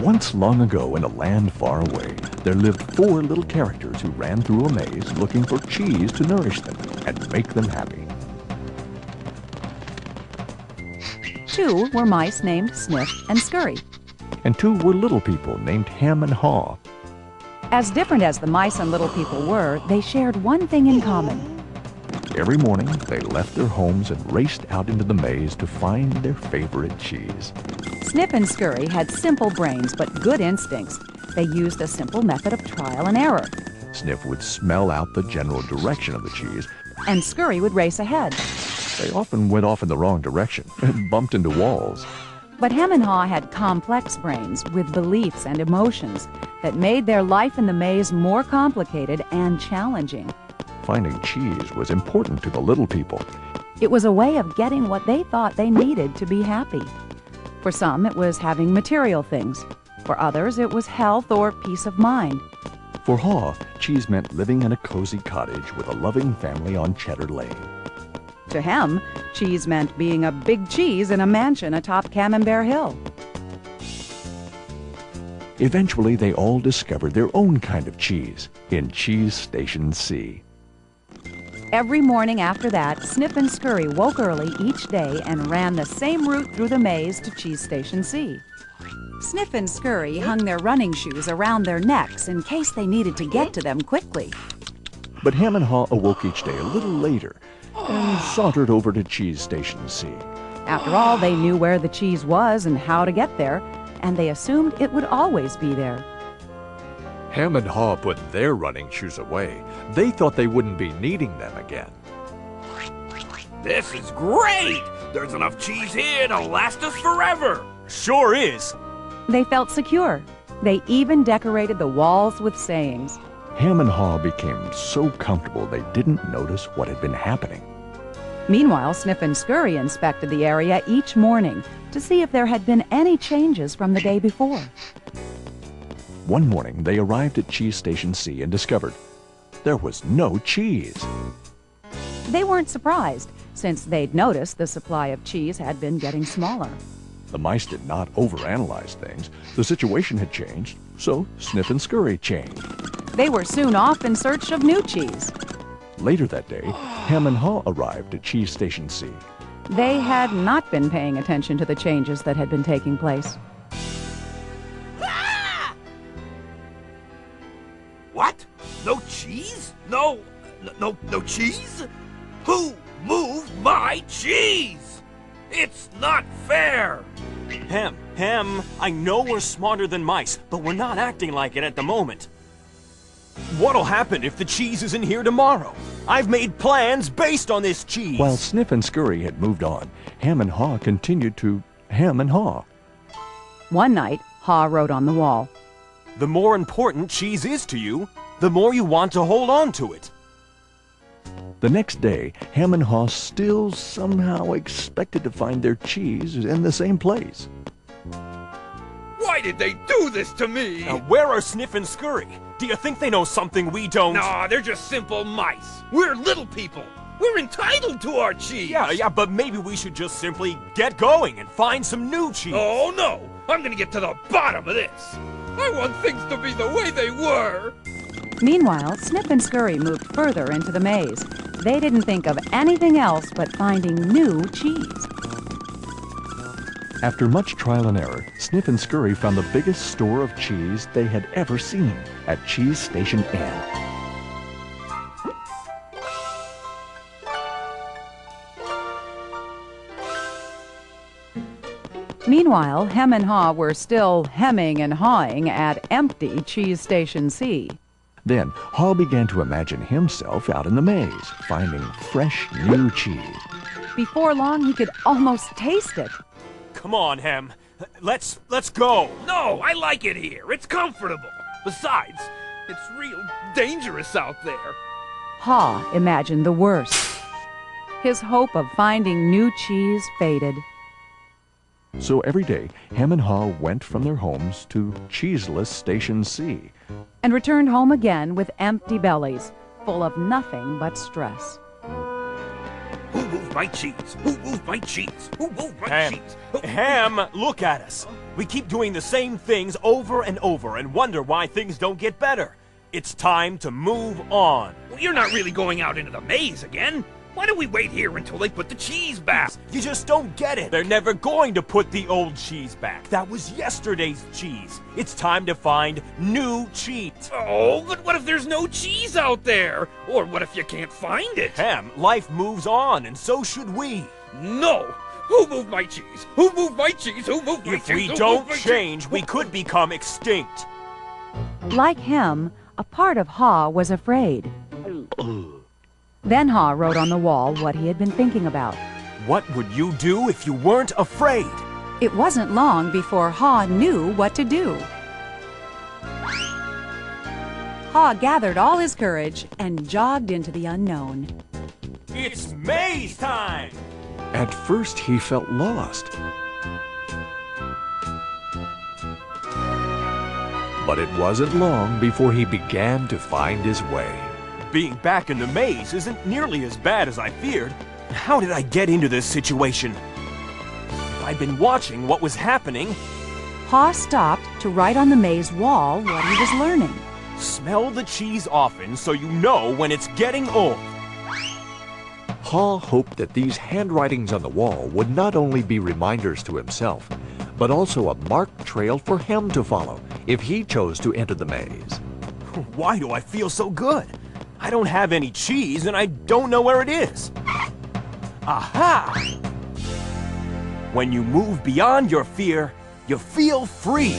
Once long ago in a land far away, there lived 4 little characters who ran through a maze looking for cheese to nourish them and make them happy. 2 were mice named Sniff and Scurry. And 2 were little people named Ham and Haw. As different as the mice and little people were, they shared one thing in common. Every morning, they left their homes and raced out into the maze to find their favorite cheese. Sniff and Scurry had simple brains but good instincts. They used a simple method of trial and error. Sniff would smell out the general direction of the cheese, and Scurry would race ahead. They often went off in the wrong direction and bumped into walls. But Ham and Haw had complex brains with beliefs and emotions that made their life in the maze more complicated and challenging. Finding cheese was important to the little people. It was a way of getting what they thought they needed to be happy. For some, it was having material things. For others, it was health or peace of mind. For Haw, cheese meant living in a cozy cottage with a loving family on Cheddar Lane. To him, cheese meant being a big cheese in a mansion atop Camembert Hill. Eventually, they all discovered their own kind of cheese in Cheese Station C. Every morning after that, Sniff and Scurry woke early each day and ran the same route through the maze to Cheese Station C. Sniff and Scurry hung their running shoes around their necks in case they needed to get to them quickly. But Ham and Haw awoke each day a little later and sauntered over to Cheese Station C. After all, they knew where the cheese was and how to get there, and they assumed it would always be there. Ham and Haw put their running shoes away. They thought they wouldn't be needing them again. This is great! There's enough cheese here to last us forever! Sure is! They felt secure. They even decorated the walls with sayings. Ham and Haw became so comfortable they didn't notice what had been happening. Meanwhile, Sniff and Scurry inspected the area each morning to see if there had been any changes from the day before. One morning, they arrived at Cheese Station C and discovered there was no cheese. They weren't surprised, since they'd noticed the supply of cheese had been getting smaller. The mice did not overanalyze things. The situation had changed, so Sniff and Scurry changed. They were soon off in search of new cheese. Later that day, Ham and Haw arrived at Cheese Station C. They had not been paying attention to the changes that had been taking place. What? No cheese? No cheese? Who moved my cheese? It's not fair! Ham, I know we're smarter than mice, but we're not acting like it at the moment. What'll happen if the cheese isn't here tomorrow? I've made plans based on this cheese. While Sniff and Scurry had moved on, Ham and Haw continued to Ham and Haw. One night, Haw wrote on the wall, "The more important cheese is to you, the more you want to hold on to it." The next day, Ham and Haw still somehow expected to find their cheese in the same place. Why did they do this to me? Now, where are Sniff and Scurry? Do you think they know something we don't? Nah, they're just simple mice. We're little people. We're entitled to our cheese. Yeah, but maybe we should just simply get going and find some new cheese. Oh, no. I'm gonna get to the bottom of this. I want things to be the way they were. Meanwhile, Sniff and Scurry moved further into the maze. They didn't think of anything else but finding new cheese. After much trial and error, Sniff and Scurry found the biggest store of cheese they had ever seen at Cheese Station N. Meanwhile, Hem and Haw were still hemming and hawing at empty Cheese Station C. Then, Haw began to imagine himself out in the maze, finding fresh, new cheese. Before long, he could almost taste it. Come on, Hem. Let's go. No, I like it here. It's comfortable. Besides, it's real dangerous out there. Haw imagined the worst. His hope of finding new cheese faded. So every day, Ham and Haw went from their homes to Cheeseless Station C. And returned home again with empty bellies, full of nothing but stress. Who moved my cheese? Who moved my cheese? Who moved my Ham, cheese? Ham, look at us. We keep doing the same things over and over and wonder why things don't get better. It's time to move on. Well, you're not really going out into the maze again. Why don't we wait here until they put the cheese back? You just don't get it. They're never going to put the old cheese back. That was yesterday's cheese. It's time to find new cheese. Oh, but what if there's no cheese out there? Or what if you can't find it? Ham, life moves on, and so should we. No! Who moved my cheese? Who moved my cheese? Who moved my If cheese? we Who don't moved my change, cheese? we could become extinct. Like him, a part of Ha was afraid. Then Ha wrote on the wall what he had been thinking about. What would you do if you weren't afraid? It wasn't long before Ha knew what to do. Ha gathered all his courage and jogged into the unknown. It's maze time! At first, he felt lost. But it wasn't long before he began to find his way. Being back in the maze isn't nearly as bad as I feared. How did I get into this situation? If I'd been watching what was happening, Ha stopped to write on the maze wall what he was learning. smell the cheese often so you know when it's getting old. Ha hoped that these handwritings on the wall would not only be reminders to himself, but also a marked trail for him to follow if he chose to enter the maze. Why do I feel so good? I don't have any cheese and I don't know where it is. Aha! When you move beyond your fear, you feel free.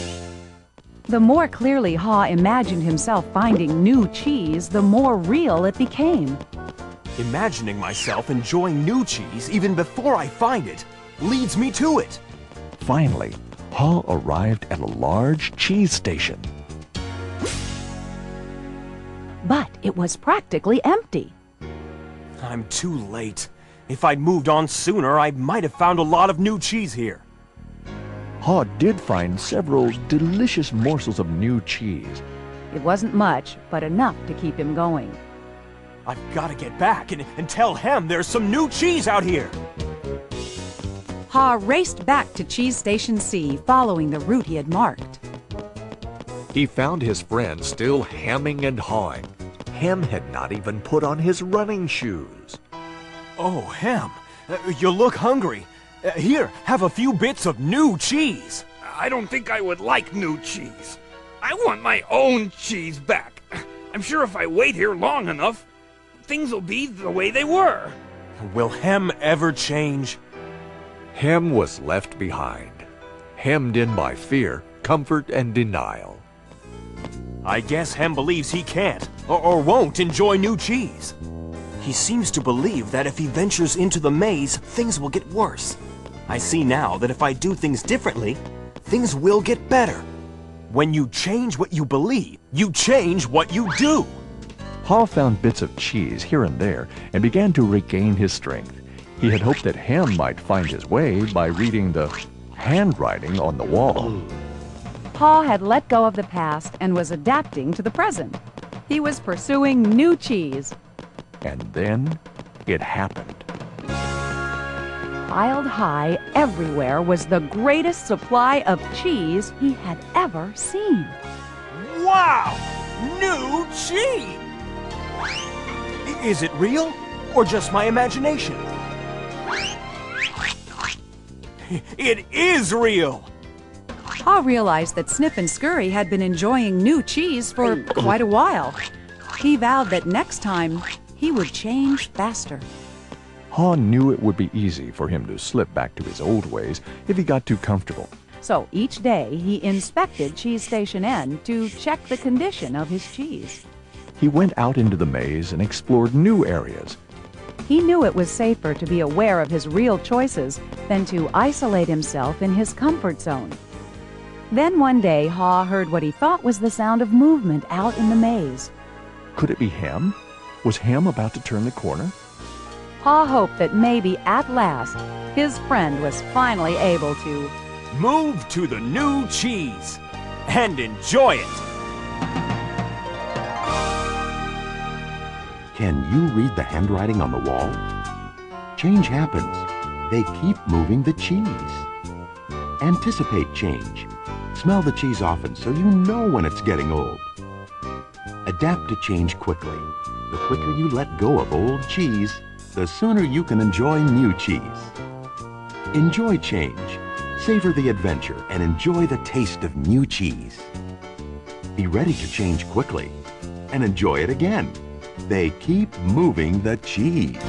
The more clearly Ha imagined himself finding new cheese, the more real it became. Imagining myself enjoying new cheese even before I find it leads me to it. Finally, Ha arrived at a large cheese station. But it was practically empty. I'm too late. If I'd moved on sooner, I might have found a lot of new cheese here. Ha did find several delicious morsels of new cheese. It wasn't much, but enough to keep him going. I've got to get back and tell Hem there's some new cheese out here. Ha raced back to Cheese Station C, following the route he had marked. He found his friend still hemming and hawing. Hem had not even put on his running shoes. Oh, Hem, you look hungry. Here, have a few bits of new cheese. I don't think I would like new cheese. I want my own cheese back. I'm sure if I wait here long enough, things will be the way they were. Will Hem ever change? Hem was left behind, hemmed in by fear, comfort, and denial. I guess Hem believes he can't or won't enjoy new cheese. He seems to believe that if he ventures into the maze, things will get worse. I see now that if I do things differently, things will get better. When you change what you believe, you change what you do. Ha found bits of cheese here and there and began to regain his strength. He had hoped that Hem might find his way by reading the handwriting on the wall. Ha had let go of the past and was adapting to the present. He was pursuing new cheese. And then it happened. Piled high everywhere was the greatest supply of cheese he had ever seen. Wow! New cheese! Is it real or just my imagination? It is real! Ha realized that Snip and Scurry had been enjoying new cheese for quite a while. He vowed that next time he would change faster. Ha knew it would be easy for him to slip back to his old ways if he got too comfortable. So each day he inspected Cheese Station N to check the condition of his cheese. He went out into the maze and explored new areas. He knew it was safer to be aware of his real choices than to isolate himself in his comfort zone. Then one day, Ha heard what he thought was the sound of movement out in the maze. Could it be Hem? Was Hem about to turn the corner? Ha hoped that maybe at last his friend was finally able to Move to the new cheese and enjoy it. Can you read the handwriting on the wall? change happens. They keep moving the cheese. Anticipate change. Smell the cheese often so you know when it's getting old. Adapt to change quickly. The quicker you let go of old cheese, the sooner you can enjoy new cheese. Enjoy change. Savor the adventure and enjoy the taste of new cheese. Be ready to change quickly and enjoy it again. They keep moving the cheese.